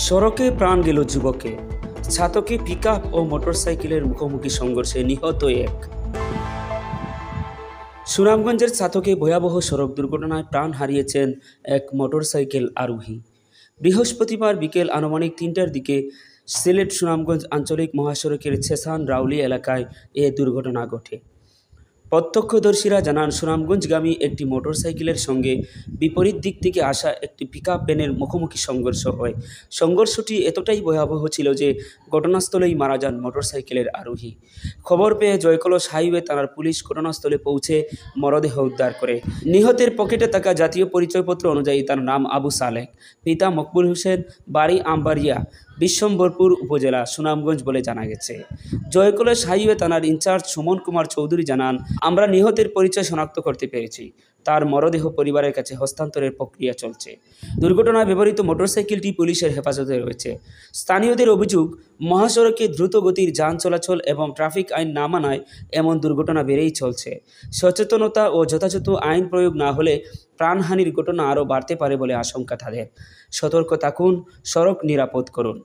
সড়কে প্রাণ গেল যুবকে, ছাতকে পিকআপ ও মোটরসাইকেলের মুখোমুখি সংঘর্ষে নিহত এক। সুনামগঞ্জের ছাতকে ভয়াবহ সড়ক দুর্ঘটনায় প্রাণ হারিয়েছেন এক মোটরসাইকেল আরোহী। বৃহস্পতিবার বিকেল আনুমানিক ৩টার দিকে সিলেট সুনামগঞ্জ আঞ্চলিক মহাসড়কের ছেসান রাউলি এলাকায় এ দুর্ঘটনা ঘটে। প্রত্যক্ষদর্শীরা জানান, সুনামগঞ্জগামী একটি মোটরসাইকেলের সঙ্গে বিপরীত দিক থেকে আসা একটি পিকআপ ভ্যানের মুখোমুখি সংঘর্ষ হয়। সংঘর্ষটি এতটাই ভয়াবহ ছিল যে ঘটনাস্থলেই মারা যান মোটরসাইকেলের আরোহী। খবর পেয়ে জয়কলস হাইওয়ে থানার পুলিশ ঘটনাস্থলে পৌঁছে মরদেহ উদ্ধার করে। নিহতের পকেটে থাকা জাতীয় পরিচয়পত্র অনুযায়ী তার নাম আবু সালেক, পিতা মকবুল হোসেন, বাড়ি আমবাড়িয়া, বিশ্বম্বরপুর উপজেলা, সুনামগঞ্জ বলে জানা গেছে। জয়কলস হাইওয়ে থানার ইনচার্জ সুমন কুমার চৌধুরী জানান, আমরা নিহতের পরিচয় শনাক্ত করতে পেরেছি। তার মরদেহ পরিবারের কাছে হস্তান্তরের প্রক্রিয়া চলছে। দুর্ঘটনায় ব্যবহৃত মোটরসাইকেলটি পুলিশের হেফাজতে রয়েছে। স্থানীয়দের অভিযোগ, মহাসড়কে দ্রুত গতির যান চলাচল এবং ট্রাফিক আইন না মানায় এমন দুর্ঘটনা বেড়েই চলছে। সচেতনতা ও যথাযথ আইন প্রয়োগ না হলে প্রাণহানির ঘটনা আরও বাড়তে পারে বলে আশঙ্কা তাদের। সতর্ক থাকুন, সড়ক নিরাপদ করুন।